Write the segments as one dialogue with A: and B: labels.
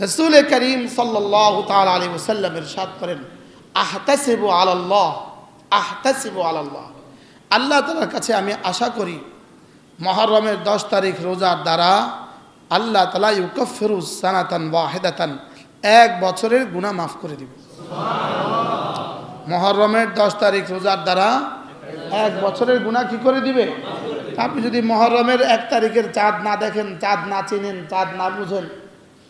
A: রাসূল করিম সাল্লাল্লাহু তাআলা আলাইহি ওয়াসাল্লাম ইরশাদ করেন, আহতাসিবু আলাল্লাহ, আহতাসিবু আলাল্লাহ, আল্লাহ তাআলার কাছে আমি আশা করি মুহররমের 10 তারিখ রোজার দ্বারা আল্লাহ তাআলা ইউকাফিরু সানাতান ওয়াহিদাতান, এক বছরের গুনাহ মাফ করে দিবে। মুহররমের 10 তারিখ রোজার দ্বারা এক বছরের গুনাহ কি করে দিবে? আপনি যদি মুহররমের 1 তারিখের চাঁদ না দেখেন, চাঁদ না চিনেন, চাঁদ না বুঝেন,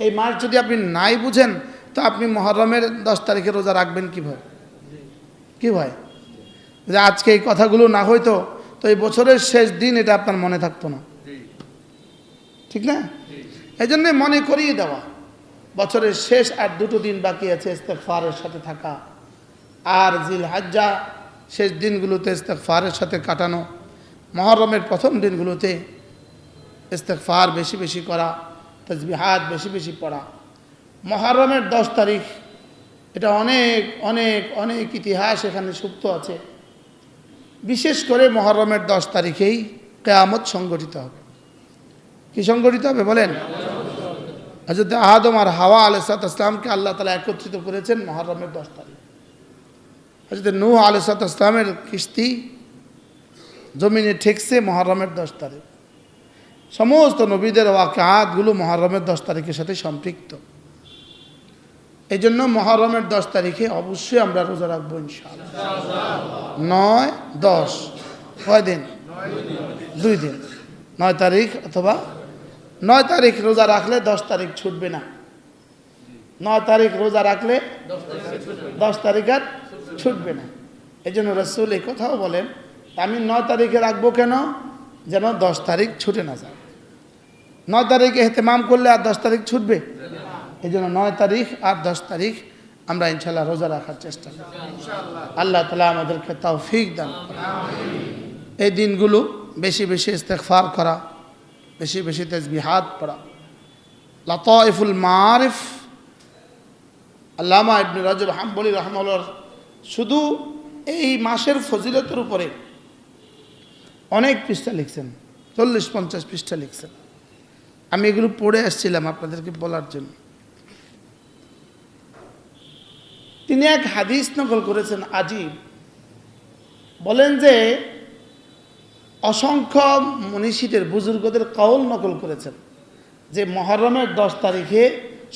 A: এই মাস যদি আপনি নাই বুঝেন, তো আপনি মুহররমের 10 তারিখের রোজা রাখবেন কিভাবে? কি ভাই, যে আজকে এই কথাগুলো না হইতো তো এই বছরের শেষ দিন এটা আপনার মনে থাকতো না, ঠিক না? এই জন্যে মনে করিয়ে দেওয়া, বছরের শেষ আর 2টো দিন বাকি আছে ইস্তেগফারের সাথে থাকা, আর জিলহজ্জা শেষ দিনগুলোতে ইস্তেগফারের সাথে কাটানো, মুহররমের প্রথম দিনগুলোতে ইস্তেগফার বেশি বেশি করা, তাসবিহাত বেশি বেশি পড়া। মুহররমের 10 তারিখ এটা অনেক অনেক অনেক ইতিহাস এখানে সুপ্ত আছে। বিশেষ করে মুহররমের 10 তারিখেই কিয়ামত সংগঠিত হবে। কি সংগঠিত হবে বলেন? হযরত আদম আর হাওয়া আলাইহিস সালামকে আল্লাহ তাআলা একত্রিত করেছেন মুহররমের 10 তারিখ। হযরত নূহ আলাইহিস সালামের কিস্তি জমিনে ঠেকছে মুহররমের 10 তারিখ। সমস্ত নবীদের ওয়াকিয়াতগুলো মুহররমের 10 তারিখের সাথে সম্পৃক্ত। এই জন্য মুহররমের 10 তারিখে অবশ্যই আমরা রোজা রাখবো ইনশাআল্লাহ। 9, 10 কয় দিন? 2 দিন। 9 তারিখ অথবা 9 তারিখ রোজা রাখলে 10 তারিখ ছুটবে না। 9 তারিখ রোজা রাখলে 10 তারিখ আর ছুটবে না। এই জন্য রাসূল এই কথাও বলেন, আমি 9 তারিখে রাখবো কেন? যেন 10 তারিখ ছুটে না যায়। 9 তারিখে ইহতিমাম করলে আর 10 তারিখ ছুটবে? এই জন্য 9 তারিখ আর 10 তারিখ আমরা ইনশাআল্লাহ রোজা রাখার চেষ্টা করব। আল্লাহ তাআলা আমাদেরকে তৌফিক দান করুন। এই দিনগুলো বেশি বেশি ইস্তেগফার করা, বেশি বেশি তাসবিহাত পড়া। লাতাইফুল মারিফ আল্লামা ইবনে রাজব হাম্বলি রাহমাহুল্লাহ শুধু এই মাসের ফজিলতের উপরে অনেক পৃষ্ঠা লিখছেন, 40-50 পৃষ্ঠা লিখছেন। আমি এগুলো পড়ে আসছিলাম আপনাদেরকে বলার জন্য। তিনি এক হাদিস নকল করেছেন আজীব। বলেন যে অসংখ্য মনীষীদের, বুজুর্গদের কওল নকল করেছেন যে মুহররমের 10 তারিখে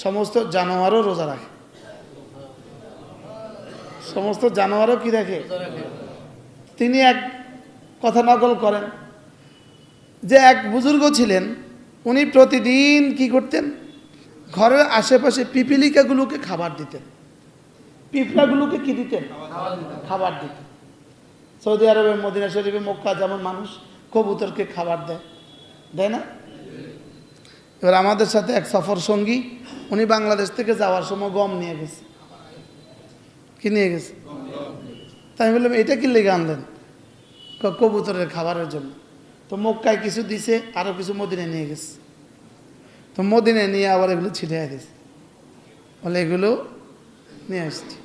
A: সমস্ত জানোয়ারও রোজা রাখে। সমস্ত জানোয়ারও কি রাখে? তিনি এক কথা নকল করেন যে এক বুজুর্গ ছিলেন, উনি প্রতিদিন কি করতেন? ঘরের আশেপাশে পিপিলিকাগুলোকে খাবার দিতেন। পিঁপড়াগুলোকে কি দিতেন? খাবার দিতেন। সৌদি আরবে, মদিনা শরীফে, মক্কা যেমন মানুষ কবুতরকে খাবার দেয়, দেয় না? এবার আমাদের সাথে এক সফর সঙ্গী, উনি বাংলাদেশ থেকে যাওয়ার সময় গম নিয়ে গেছে। কি নিয়ে গেছে? তাই আমি বললাম এটা কি লেগে আনলেন? কবুতরের খাবারের জন্য। তো মক্কায় কিছু দিছে, আরও কিছু মদিনায় নিয়ে গেছে। তো মদিনায় নিয়ে আবার এগুলো ছিটিয়ে দিয়েছে, বলে এগুলো নিয়ে আসছি।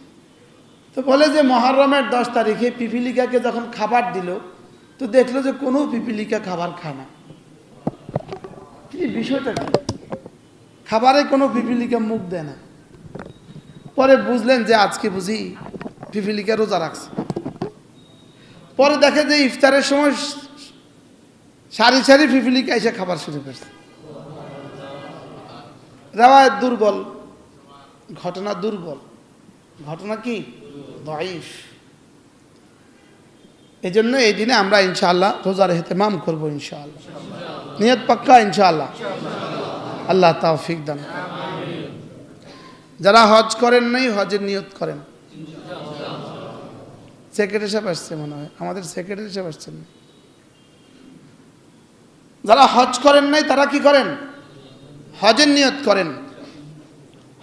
A: তো বলে যে মুহররমের 10 তারিখে পিপিলিকাকে যখন খাবার দিল, তো দেখলো যে কোনো পিপিলিকা খাবার খায় না। কি বিষয়টা কি? খাবারে কোনো পিপিলিকা মুখ দেয় না। পরে বুঝলেন যে আজকে বুঝি পিপিলিকা রোজা রাখছে। পরে দেখে যে ইফতারের সময় সারি সারি পিপিলিকা এসে খাবার শুরু করছে। রেওয়ায়েত দুর্বল, ঘটনা দুর্বল, ঘটনা কি দাঈফ। এই জন্য এই দিনে আমরা ইনশাআল্লাহ রোজার ইহতিমাম করবো ইনশাআল্লাহ। নিয়ত পাক্কা ইনশাআল্লাহ। আল্লাহ তৌফিক দান। যারা হজ করেন নাই, হজের নিয়ত করেন। সেক্রেটারি সাহেব আসছে মনে হয়, আমাদের সেক্রেটারি সাহেব আসছেন। যারা হজ করেন নাই তারা কি করেন? হজের নিয়ত করেন।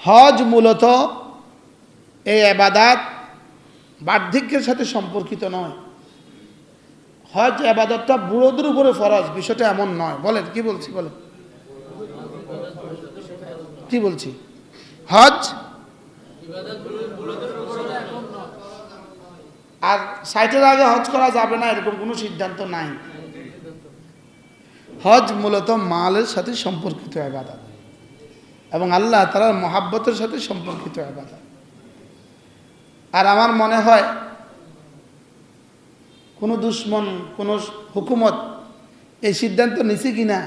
A: হজ মূলত এই ইবাদত বার্ধক্যের সাথে সম্পর্কিত নয়। হজ ইবাদতটা বুড়োদের উপরে ফরজ, বিষয়টা এমন নয়। বলেন কি বলছি? বলেন কি বলছি? হজ আর 60-এর আগে হজ করা যাবে না এরকম কোনো সিদ্ধান্ত নাই। হজ মূলত মালের সাথে সম্পর্কিত ইবাদত। এবং আল্লাহ তাআলার মহাব্বতের সাথে সম্পর্কিত ইবাদত। আর আমার মনে হয় কোনো দুশ্মন, কোনো হুকুমত এই সিদ্ধান্ত নিছে কিনা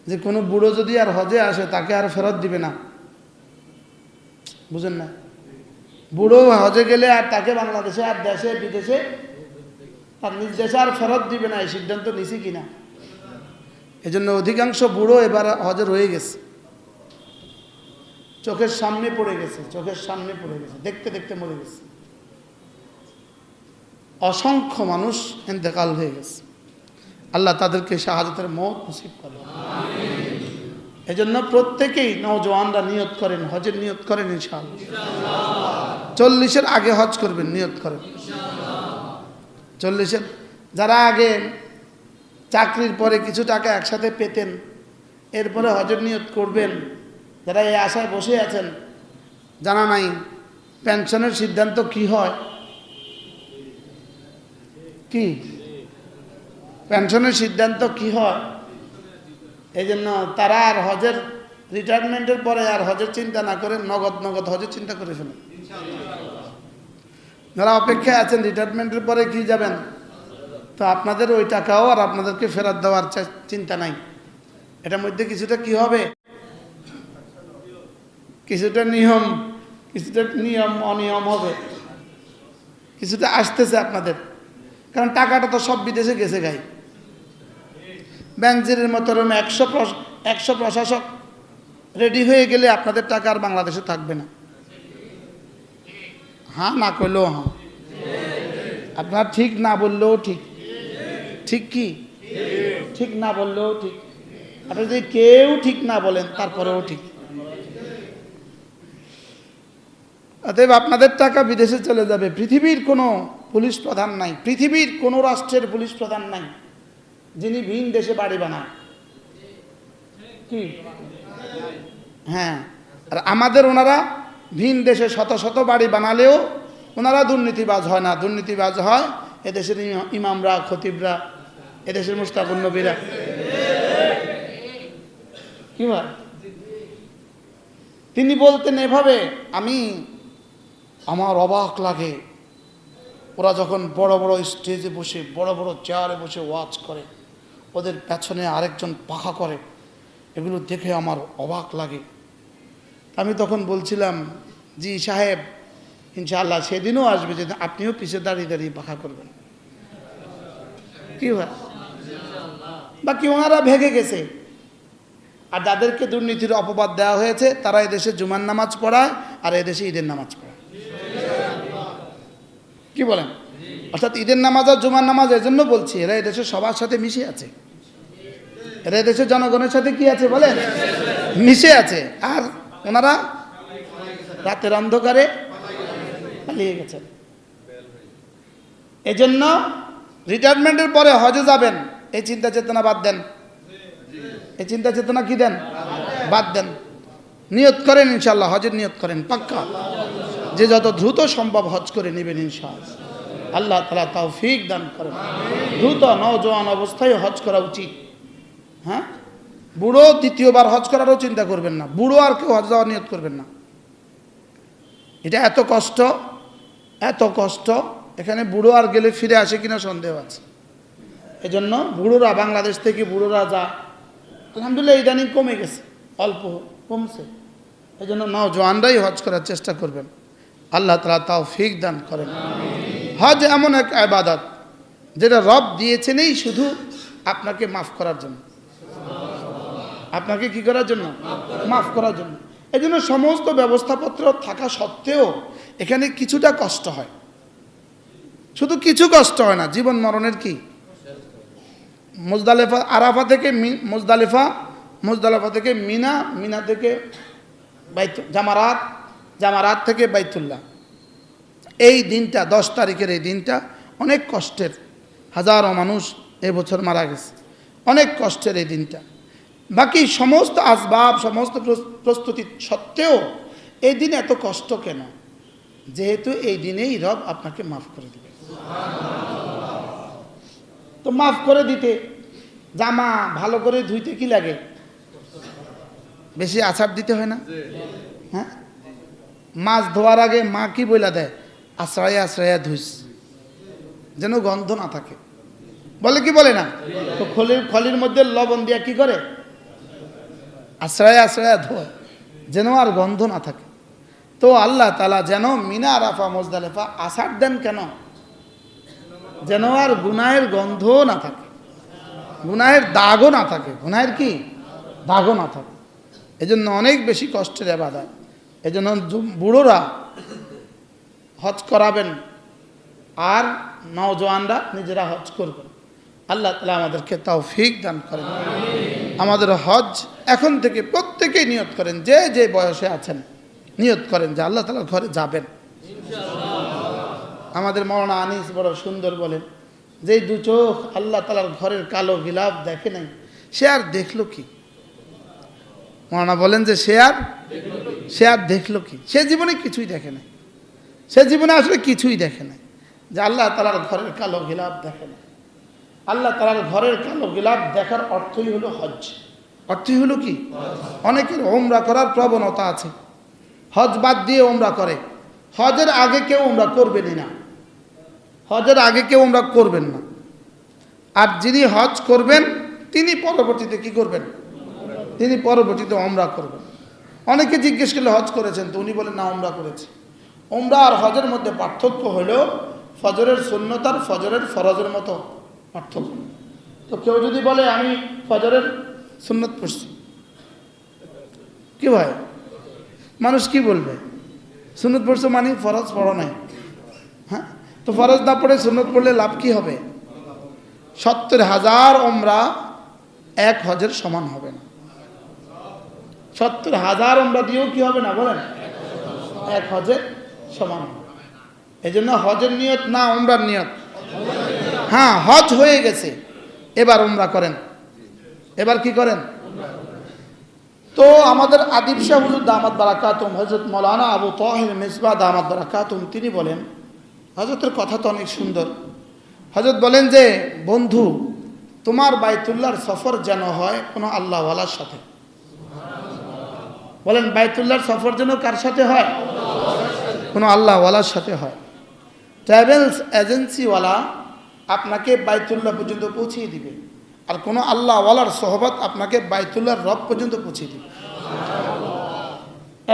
A: যে কোনো বুড়ো যদি আর হজে আসে তাকে আর ফেরত দিবে না। বুঝেন না? বুড়ো হজে গেলে আর তাকে বাংলাদেশে আর দেশে বিদেশে তার নিজ দেশে আর ফেরত দিবে না, এই সিদ্ধান্ত নিছে কিনা। এজন্য অধিকাংশ বুড়ো এবার হজে রয়ে গেছে, চোখের সামনে পড়ে গেছে, চোখের সামনে পড়ে গেছে, দেখতে দেখতে মরে গেছে। অসংখ্য মানুষ ইন্তেকাল হয়ে গেছে। আল্লাহ তাদেরকে শাহাদাতের মওত নসিব করেন। এজন্য প্রত্যেকেই নওজওয়ানরা নিয়ত করেন, হজের নিয়ত করেন ইনশাআল্লাহ। 40-এর আগে হজ করবেন, নিয়ত করেন। 40-এর যারা আগে চাকরির পরে কিছু টাকা একসাথে পেতেন, এরপরে হজের নিয়ত করবেন, যারা এই আশায় বসে আছেন, জানা নাই পেনশনের সিদ্ধান্ত কি হয়, কি পেনশনের সিদ্ধান্ত কি হয়। এই জন্য তারা আর হজের রিটায়ারমেন্টের পরে আর হজের চিন্তা না করে নগদ নগদ হজের চিন্তা করে ফেলেন। যারা অপেক্ষায় আছেন রিটায়ারমেন্টের পরে কি যাবেন, তো আপনাদের ওই টাকাও আর আপনাদেরকে ফেরত দেওয়ার চিন্তা নাই। এটার মধ্যে কিছুটা কি হবে, কিছুটা নিয়ম অনিয়ম হবে, কিছুটা আসতেছে আপনাদের। কারণ টাকাটা তো সব বিদেশে গেছে গাই। ব্যাংকের মতো 100 প্রশাসক রেডি হয়ে গেলে আপনাদের টাকা আর বাংলাদেশে থাকবে না। হ্যাঁ না করলেও হ্যাঁ, আপনার ঠিক না বললেও ঠিক, ঠিক কি ঠিক না বললেও ঠিক, আপনি যদি কেউ ঠিক না বলেন তারপরেও ঠিক। অতএব আপনাদের টাকা বিদেশে চলে যাবে। পৃথিবীর কোনো পুলিশ প্রধান নাই, পৃথিবীর কোনো রাষ্ট্রের পুলিশ প্রধান নাই যিনি ভিন দেশে বাড়ি বানায়। কি হ্যাঁ, আর আমাদের ওনারা ভিন দেশে শত শত বাড়ি বানালেও ওনারা দুর্নীতিবাজ হয় না। দুর্নীতিবাজ হয় এদেশের ইমামরা, খতিবরা, এদেশের মুশতাকুন নবীরা। কি হয়, তিনি বলতেন এভাবে, আমার অবাক লাগে ওরা যখন বড় বড় স্টেজে বসে, বড় বড় চেয়ারে বসে ওয়াজ করে, ওদের পেছনে আরেকজন পাখা করে, এগুলো দেখে আমার অবাক লাগে। আমি তখন বলছিলাম, জি সাহেব, ইনশাআল্লাহ সেদিনও আসবে যে আপনিও পিছে দাঁড়িয়ে দাঁড়িয়ে পাখা করবেন। কি হয়, বাকি ওনারা ভেগে গেছে। আর যাদেরকে দুর্নীতির অপবাদ দেওয়া হয়েছে তারা এদেশে জুমার নামাজ পড়ায় আর এদেশে ঈদের নামাজ পড়ায়। কি বলেন? অর্থাৎ ঈদের নামাজ আর জুমার নামাজ এজন্য বলছি, এরা এদেশের সবার সাথে মিশে আছে, এরা এদেশের জনগণের সাথে কি আছে বলেন, মিশে আছে। আর ওনারা রাতের অন্ধকারে পালিয়ে গেছেন। এজন্য রিটায়ারমেন্টের পরে হজে যাবেন, এই চিন্তা চেতনা বাদ দেন। এই চিন্তা চেতনা কি দেন, বাদ দেন। নিয়ত করেন ইনশাআল্লাহ, হজের নিয়ত করেন পাক্কা, যে যত দ্রুত সম্ভব হজ করে নেবেন ইনশাআল্লাহ। আল্লাহ তাআলা তৌফিক দান করেন। দ্রুত নওজোয়ান অবস্থায় হজ করা উচিত। হ্যাঁ, বুড়ো দ্বিতীয়বার হজ করারও চিন্তা করবেন না, বুড়ো আর কেউ হজ যাওয়ার নিয়ত করবেন না। এটা এত কষ্ট, এত কষ্ট, এখানে বুড়ো আর গেলে ফিরে আসে কিনা সন্দেহ আছে। এজন্য বুড়োরা, বাংলাদেশ থেকে বুড়োরা যা আলহামদুলিল্লাহ ইদানিং কমে গেছে, অল্প কমছে। এজন্য নওজোয়ানরাই হজ করার চেষ্টা করবেন। আল্লাহ তাআলা তৌফিক দান করেন। হজ এমন এক ইবাদত যেটা রব দিয়েছেনই শুধু আপনাকে মাফ করার জন্য, আপনাকে কি করার জন্য, মাফ করার জন্য। এই জন্য সমস্ত ব্যবস্থাপত্র থাকা সত্ত্বেও এখানে কিছুটা কষ্ট হয়, শুধু কিছু কষ্ট হয় না, জীবন মরণের কি। মুজদালিফা, আরাফা থেকে মুজদালিফা থেকে মিনা, মিনা থেকে জামারাত, জামারাত থেকে বাইতুল্লাহ। এই দিনটা 10 তারিখের এই দিনটা অনেক কষ্টের। হাজারো মানুষ এবছর মারা গেছে, অনেক কষ্টের এই দিনটা। বাকি সমস্ত আসবাব, সমস্ত প্রস্তুতি সত্ত্বেও এই দিন এত কষ্ট কেন? যেহেতু এই দিনেই রব আপনাকে মাফ করে দেবে। তো মাফ করে দিতে জামা ভালো করে ধুইতে কি লাগে? বেশি আচার দিতে হয় না? হ্যাঁ, মাছ ধোয়ার আগে মা কি বইলা দেয়? আশ্রয়া আশ্রয়া ধুইস, যেন গন্ধ না থাকে। বলে কি বলে না? তো খলির মধ্যে লবণ দিয়া কি করে? আশ্রয়া আশ্রয়া ধোয়, যেন আর গন্ধ না থাকে। তো আল্লাহ তাআলা যেন মিনা আরাফা মুজদালিফা আসার দেন কেন? যেন আর গুনাহের গন্ধ না থাকে, গুনাহের দাগও না থাকে। গুনাহের কি দাগও না থাকে। এজন্য অনেক বেশি কষ্টের ইবাদত। এজন্য বুড়োরা হজ করাবেন আর নওজওয়ানরা নিজেরা হজ করবেন। আল্লাহ তাআলা আমাদেরকে তৌফিক দান করেন। আমাদের হজ এখন থেকে প্রত্যেকেই নিয়ত করেন, যে যে বয়সে আছেন নিয়ত করেন যে আল্লাহ তাআলার ঘরে যাবেন। আমাদের মাওলানা আনিস বড় সুন্দর বলেন, যে দু চোখ আল্লাহ তাআলার ঘরের কালো গিলাফ দেখে নাই, সে আর দেখলো কি? মাওলানা বলেন যে সে আর দেখলো কি? সে জীবনে কিছুই দেখে নাই। সে জীবনে আসলে কিছুই দেখে নাই, যে আল্লাহ তাআলার ঘরের কালো গিলাফ দেখে নাই। আল্লাহ তাআলার ঘরের কালো গিলাফ দেখার অর্থই হলো হজ। অর্থই হলো কি? অনেকের ওমরা করার প্রবণতা আছে, হজ বাদ দিয়ে ওমরা করে। হজের আগে কেউ ওমরা করবেনই না, হজের আগে কেউ ওমরা করবেন না। আর যিনি হজ করবেন তিনি পরবর্তীতে কি করবেন? তিনি পরবর্তীতে ওমরা করবেন। অনেকে জিজ্ঞেস করলে হজ করেছেন, তো উনি বলেন না ওমরা করেছি। ওমরা আর হজের মধ্যে পার্থক্য হলো ফজরের সুন্নত আর ফজরের ফরজের মতো পার্থক্য। তো কেউ যদি বলে আমি ফজরের সুন্নত পড়ছি, কি ভাই মানুষ কি বলবে? সুন্নত পড়ছো মানে ফরজ পড়ো নাই। হ্যাঁ, তো ফরজ না পড়ে সুন্নত পড়লে লাভ কি হবে? 70,000 ওমরা এক হজের সমান হবে না। 70,000 ওমরা দিয়েও কি হবে না বলেন? এক হজের সমান হবে। এই জন্য হজের নিয়ত না ওমরার নিয়ত? হ্যাঁ, হজ হয়ে গেছে, এবার ওমরা করেন। এবার কি করেন? তো আমাদের আদিব শাহ হুজুর দামাত বারাকাতুম, হযরত মাওলানা আবু তাহের মিসবাহ দামাত বারাকাতুম, তিনি বলেন, হযরতের কথা তো অনেক সুন্দর। হযরত বলেন যে বন্ধু, তোমার বাইতুল্লাহর সফর যেন হয় কোনো আল্লাহওয়ালার সাথে। বলেন, বাইতুল্লাহর সফর যেন কার সাথে হয়? কোনো আল্লাহওয়ালার সাথে হয়। ট্রাভেলস এজেন্সিওয়ালা আপনাকে বাইতুল্লাহ পর্যন্ত পৌঁছিয়ে দিবে, আর কোনো আল্লাহওয়ালার সোহবত আপনাকে বাইতুল্লাহর রব পর্যন্ত পৌঁছিয়ে দিবে।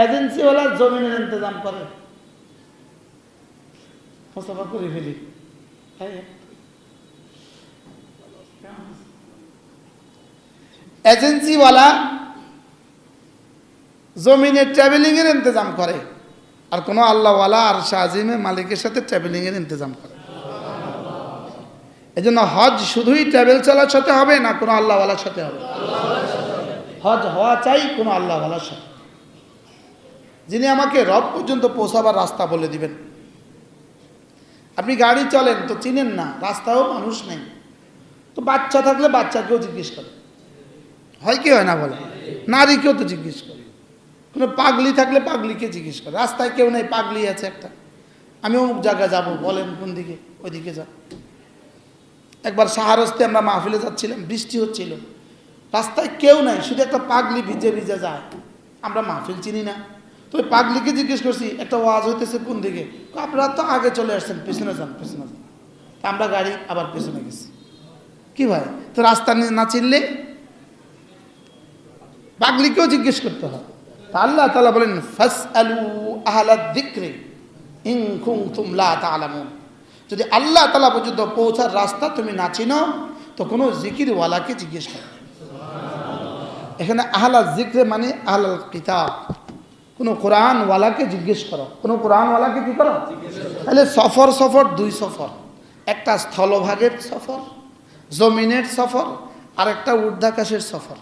A: এজেন্সিওয়ালা জমিনের ইন্তজাম করে, মুস্তাফা করে ফেলি। এজেন্সিওয়ালা জমিনে ট্রাভেলিং এর ইন্তজাম করে, আর কোনো আল্লাহওয়ালা আর শাহজিমে মালিকের সাথে ট্রাভেলিং এর ইন্তজাম করে। এই জন্য হজ শুধুই ট্রাভেল চালার সাথে হবে না, কোনো আল্লাহওয়ালার সাথে হবে। হজ হওয়া চাই কোনো আল্লাহওয়ালার সাথে, যিনি আমাকে রব পর্যন্ত পৌঁছাবার রাস্তা বলে দিবেন। আপনি গাড়ি চলেন তো চিনেন না, রাস্তাও মানুষ নেই, তো বাচ্চা থাকলে বাচ্চাকেও জিজ্ঞেস করে, হয় কি হয় না বলে? নারীকেও তো জিজ্ঞেস করে, কোনো পাগলি থাকলে পাগলিকে জিজ্ঞেস করে। রাস্তায় কেউ নেই, পাগলি আছে একটা, আমি অমুক জায়গায় যাব, বলেন কোন দিকে? ওইদিকে যা। একবার সাহারস্তে আমরা মাহফিলে যাচ্ছিলাম, বৃষ্টি হচ্ছিল, রাস্তায় কেউ নাই, শুধু একটা পাগলি ভিজে ভিজে যায়। আমরা মাহফিল চিনি না, তো ওই পাগলিকে জিজ্ঞেস করছি একটা ওয়াজ হইতেছে কোন দিকে? আপনারা তো আগে চলে আসছেন, পেছনে যান পেছনে যান। আমরা গাড়ি আবার পেছনে গেছি। কি ভাই, তো রাস্তা না চিনলে পাগলিকেও জিজ্ঞেস করতে হয়। আল্লাহ তাআলা বলেন, ফাসআলু আহলাদ যিকরি ইন কুনতুম লা তা'লামুন। যদি আল্লাহ তাআলা পর্যন্ত পৌঁছার রাস্তা তুমি না চিনো, তো কোনো জিকিরওয়ালাকে জিজ্ঞেস করো। এখানে আহলা যিকরে মানে আহলাল কিতাব, কোনো কোরআনওয়ালাকে জিজ্ঞেস করো। কোনো কোরআনওয়ালাকে কি করো? তাহলে সফর দুই সফর, একটা স্থলভাগের সফর, জমিনের সফর, আর একটা ঊর্ধ্বাকাশের সফর।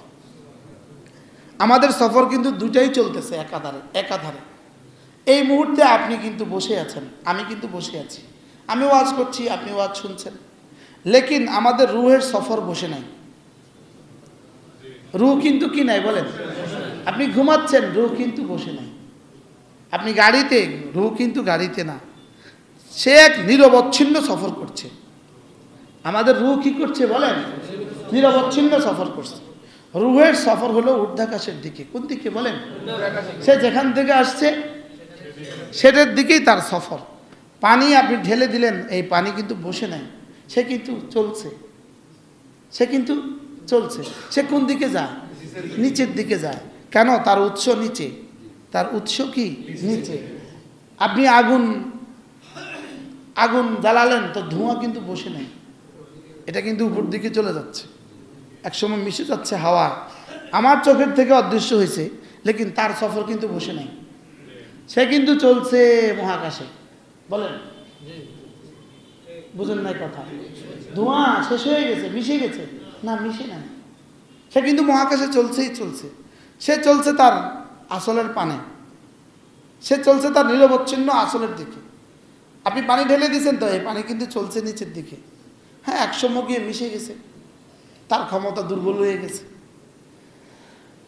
A: আমাদের সফর কিন্তু দুটাই চলতেছে একাধারে। এই মুহূর্তে আপনি কিন্তু বসে আছেন, আমি কিন্তু বসে আছি, আমি ওয়াজ করছি, আপনি ওয়াজ শুনছেন, লেকিন আমাদের রুহের সফর বসে নাই। রুহ কিন্তু কি নাই বলেন? আপনি ঘুমাচ্ছেন, রুহ কিন্তু বসে নাই। আপনি গাড়িতে, রুহ কিন্তু গাড়িতে না, সে এক নিরবচ্ছিন্ন সফর করছে। আমাদের রুহ কি করছে বলেন? নিরবচ্ছিন্ন সফর করছে। রুহের সফর হলো ঊর্ধ্বাকাশের দিকে। কোন দিকে বলেন? সে যেখান থেকে আসছে সেটার দিকেই তার সফর। পানি আপনি ঢেলে দিলেন, এই পানি কিন্তু বসে নাই, সে কিন্তু চলছে, সে কিন্তু চলছে। সে কোন দিকে যায়? নিচের দিকে যায়। কেন? তার উৎস নিচে। তার উৎস কি? নিচে। আপনি আগুন জ্বালালেন তো ধোঁয়া কিন্তু বসে নাই, এটা কিন্তু উপর দিকে চলে যাচ্ছে, একসময় মিশে যাচ্ছে হাওয়া। আমার চোখের থেকে অদৃশ্য হয়েছে, লেকিন তার সফর কিন্তু বসে নাই, সে কিন্তু চলছে মহাকাশে। বলেন, বুঝেন নাই কথা? ধোঁয়া শেষ হয়ে গেছে, মিশে গেছে? না, মিশে নাই, সে কিন্তু মহাকাশে চলছেই চলছে। সে চলছে তার আসলের পানে, সে চলছে তার নিরবচ্ছিন্ন আসলের দিকে। আপনি পানি ঢেলে দিয়েছেন তো এই পানি কিন্তু চলছে নিচের দিকে। হ্যাঁ, একসময় গিয়ে মিশে গেছে, তার ক্ষমতা দুর্বল হয়ে গেছে।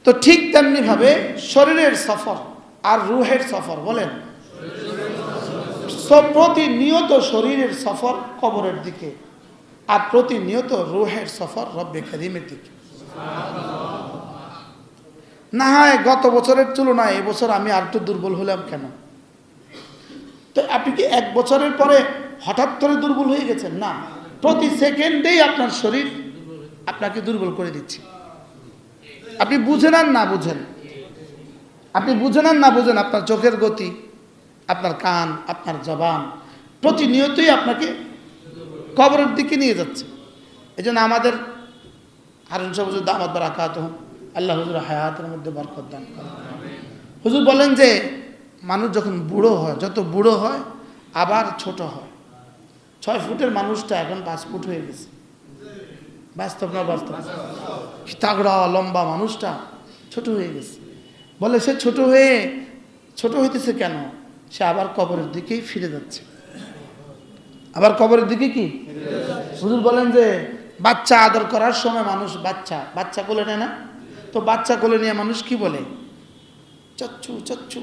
A: তো ঠিক তেমনি ভাবে শরীরের সফর আর রুহের সফর। বলেন, প্রতিনিয়ত শরীরের সফর কবরের দিকে, আর প্রতিনিয়ত রুহের সফর রব্বে কারীমের দিকে। না হয় গত বছরের তুলনায় এবছর আমি আর একটু দুর্বল হলাম কেন? তো আপনি কি এক বছরের পরে হঠাৎ করে দুর্বল হয়ে গেছেন? না, প্রতি সেকেন্ডেই আপনার শরীর আপনাকে দুর্বল করে দিচ্ছে। আপনি বুঝেন আর না বুঝেন, আপনি বুঝেন আর না বুঝেন, আপনার চোখের গতি, আপনার কান, আপনার জবান প্রতিনিয়তই আপনাকে কবরের দিকে নিয়ে যাচ্ছে। এই জন্য আমাদের হারুন সাহেব হুজুর দামাত বারাকাতুহু, আল্লাহ হুজুর হায়াতের মধ্যে বরকত দান করেন। হুজুর বলেন যে মানুষ যখন বুড়ো হয়, যত বুড়ো হয় আবার ছোট হয়। 6 ফুটের মানুষটা এখন 5 ফুট হয়ে গেছে। বাস্তব না বাস্তব? তাগড়া লম্বা মানুষটা ছোট হয়ে গেছে। বলে সে ছোট হইতেছে কেন? সে আবার কবরের দিকেই ফিরে যাচ্ছে, আবার কবরের দিকে কি? হুজুর বলেন যে বাচ্চা আদর করার সময় মানুষ বাচ্চা কোলে নেয় না? তো বাচ্চা কোলে নিয়ে মানুষ কি বলে? চচ্চু চচ্চু।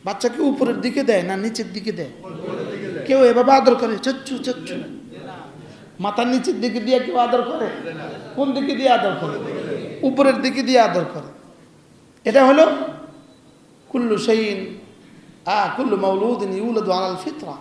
A: বাচ্চাকে উপরের দিকে দেয় না নিচের দিকে দেয়? কেউ এভাবে আদর করে, চচ্চু চচ্চু। মাথার নিচের দিকে দিয়ে কেউ আদর করে? কোন দিকে দিয়ে আদর করে? উপরের দিকে দিয়ে আদর করে। এটা হলো কুল্লু মাউলুদিন ইউলাদু আলাল ফিতরা।